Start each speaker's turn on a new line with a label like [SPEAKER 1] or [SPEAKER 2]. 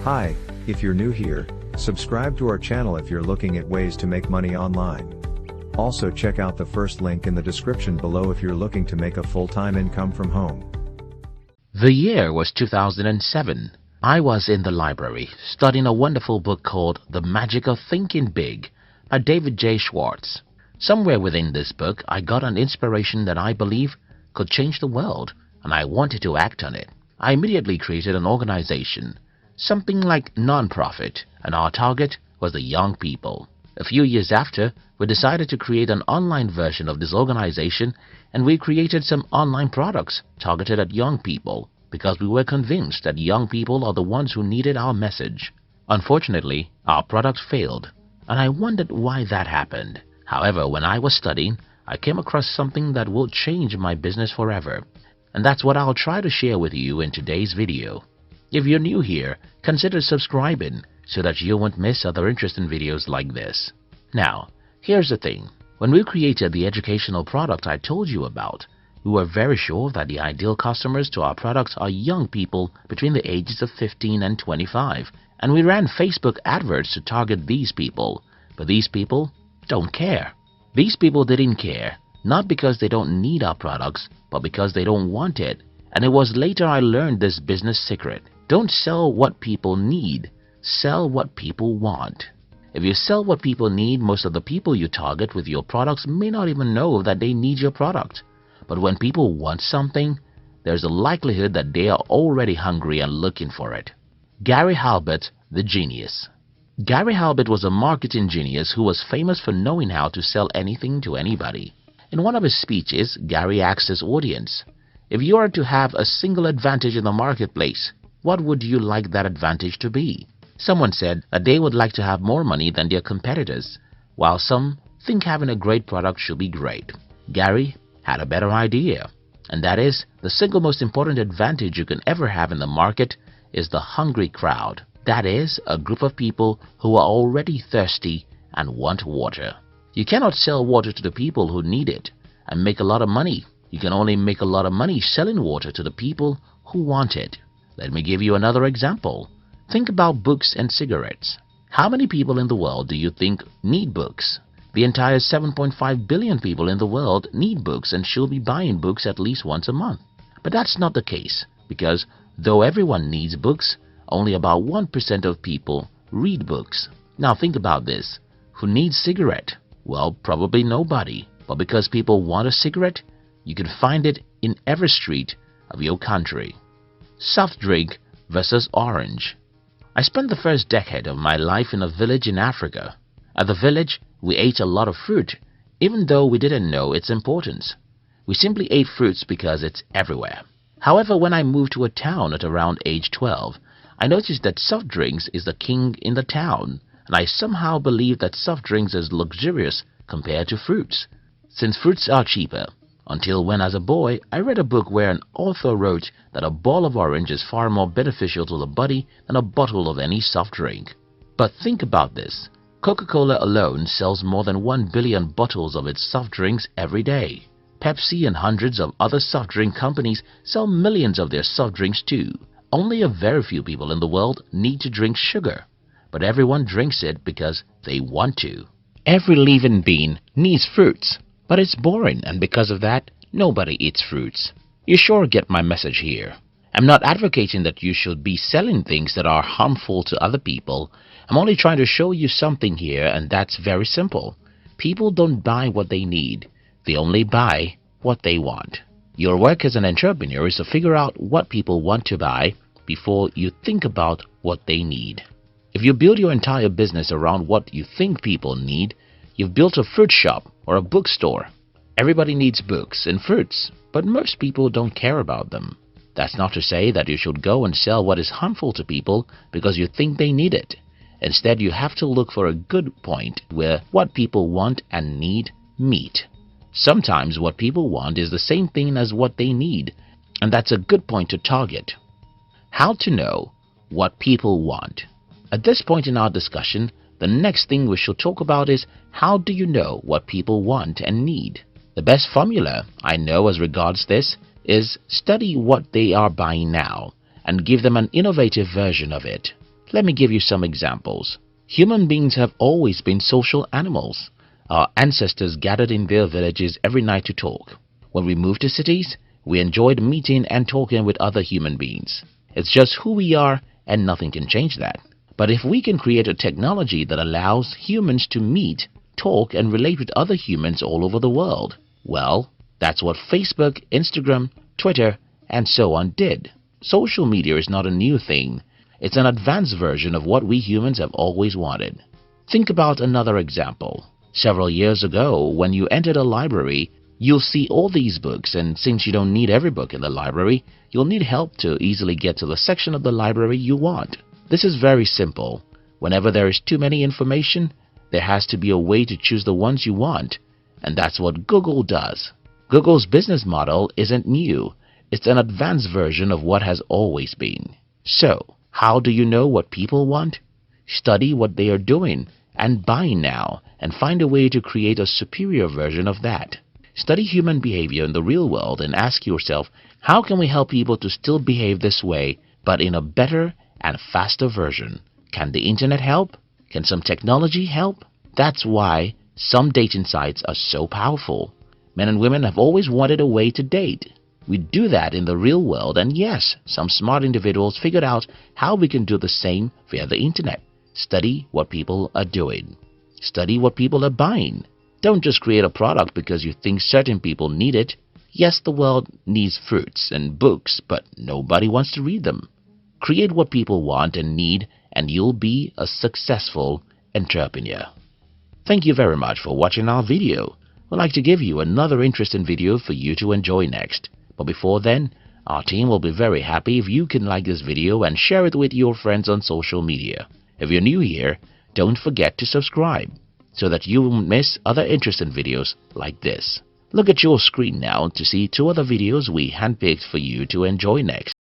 [SPEAKER 1] Hi, if you're new here, subscribe to our channel if you're looking at ways to make money online. Also check out the first link in the description below if you're looking to make a full-time income from home.
[SPEAKER 2] The year was 2007. I was in the library studying a wonderful book called The Magic of Thinking Big by David J. Schwartz. Somewhere within this book, I got an inspiration that I believe could change the world, and I wanted to act on it. I immediately created an organization, something like non-profit, and our target was the young people. A few years after, we decided to create an online version of this organization, and we created some online products targeted at young people because we were convinced that young people are the ones who needed our message. Unfortunately, our product failed, and I wondered why that happened. However, when I was studying, I came across something that will change my business forever, and that's what I'll try to share with you in today's video. If you're new here, consider subscribing so that you won't miss other interesting videos like this. Now, here's the thing. When we created the educational product I told you about, we were very sure that the ideal customers to our products are young people between the ages of 15 and 25, and we ran Facebook adverts to target these people. But these people don't care. These people didn't care, not because they don't need our products, but because they don't want it. And it was later I learned this business secret. Don't sell what people need, sell what people want. If you sell what people need, most of the people you target with your products may not even know that they need your product. But when people want something, there's a likelihood that they are already hungry and looking for it. Gary Halbert, the genius. Gary Halbert was a marketing genius who was famous for knowing how to sell anything to anybody. In one of his speeches, Gary asked his audience, "If you are to have a single advantage in the marketplace, what would you like that advantage to be?" Someone said that they would like to have more money than their competitors, while some think having a great product should be great. Gary had a better idea, and that is the single most important advantage you can ever have in the market is the hungry crowd. That is, a group of people who are already thirsty and want water. You cannot sell water to the people who need it and make a lot of money. You can only make a lot of money selling water to the people who want it. Let me give you another example. Think about books and cigarettes. How many people in the world do you think need books? The entire 7.5 billion people in the world need books and should be buying books at least once a month. But that's not the case, because though everyone needs books, only about 1% of people read books. Now think about this. Who needs cigarette? Well, probably nobody. But because people want a cigarette, you can find it in every street of your country. Soft drink versus orange. I spent the first decade of my life in a village in Africa. At the village, we ate a lot of fruit, even though we didn't know its importance. We simply ate fruits because it's everywhere. However, when I moved to a town at around age 12, I noticed that soft drinks is the king in the town, and I somehow believed that soft drinks is luxurious compared to fruits, since fruits are cheaper. Until when, as a boy, I read a book where an author wrote that a ball of orange is far more beneficial to the body than a bottle of any soft drink. But think about this. Coca-Cola alone sells more than 1 billion bottles of its soft drinks every day. Pepsi and hundreds of other soft drink companies sell millions of their soft drinks too. Only a very few people in the world need to drink sugar, but everyone drinks it because they want to. Every living being needs fruits, but it's boring, and because of that, nobody eats fruits. You sure get my message here. I'm not advocating that you should be selling things that are harmful to other people. I'm only trying to show you something here, and that's very simple. People don't buy what they need. They only buy what they want. Your work as an entrepreneur is to figure out what people want to buy before you think about what they need. If you build your entire business around what you think people need, you've built a fruit shop or a bookstore. Everybody needs books and fruits, but most people don't care about them. That's not to say that you should go and sell what is harmful to people because you think they need it. Instead, you have to look for a good point where what people want and need meet. Sometimes what people want is the same thing as what they need, and that's a good point to target. How to know what people want. At this point in our discussion, the next thing we should talk about is how do you know what people want and need? The best formula I know as regards this is study what they are buying now and give them an innovative version of it. Let me give you some examples. Human beings have always been social animals. Our ancestors gathered in their villages every night to talk. When we moved to cities, we enjoyed meeting and talking with other human beings. It's just who we are and nothing can change that. But if we can create a technology that allows humans to meet, talk and relate with other humans all over the world, well, that's what Facebook, Instagram, Twitter and so on did. Social media is not a new thing. It's an advanced version of what we humans have always wanted. Think about another example. Several years ago, when you entered a library, you'll see all these books, and since you don't need every book in the library, you'll need help to easily get to the section of the library you want. This is very simple. Whenever there is too many information, there has to be a way to choose the ones you want, and that's what Google does. Google's business model isn't new. It's an advanced version of what has always been. So, how do you know what people want? Study what they are doing and buying now, and find a way to create a superior version of that. Study human behavior in the real world and ask yourself, how can we help people to still behave this way, but in a better and faster version? Can the internet help? Can some technology help? That's why some dating sites are so powerful. Men and women have always wanted a way to date. We do that in the real world, and yes, some smart individuals figured out how we can do the same via the internet. Study what people are doing. Study what people are buying. Don't just create a product because you think certain people need it. Yes, the world needs fruits and books, but nobody wants to read them. Create what people want and need, and you'll be a successful entrepreneur. Thank you very much for watching our video. We'd like to give you another interesting video for you to enjoy next. But before then, our team will be very happy if you can like this video and share it with your friends on social media. If you're new here, don't forget to subscribe so that you won't miss other interesting videos like this. Look at your screen now to see 2 other videos we handpicked for you to enjoy next.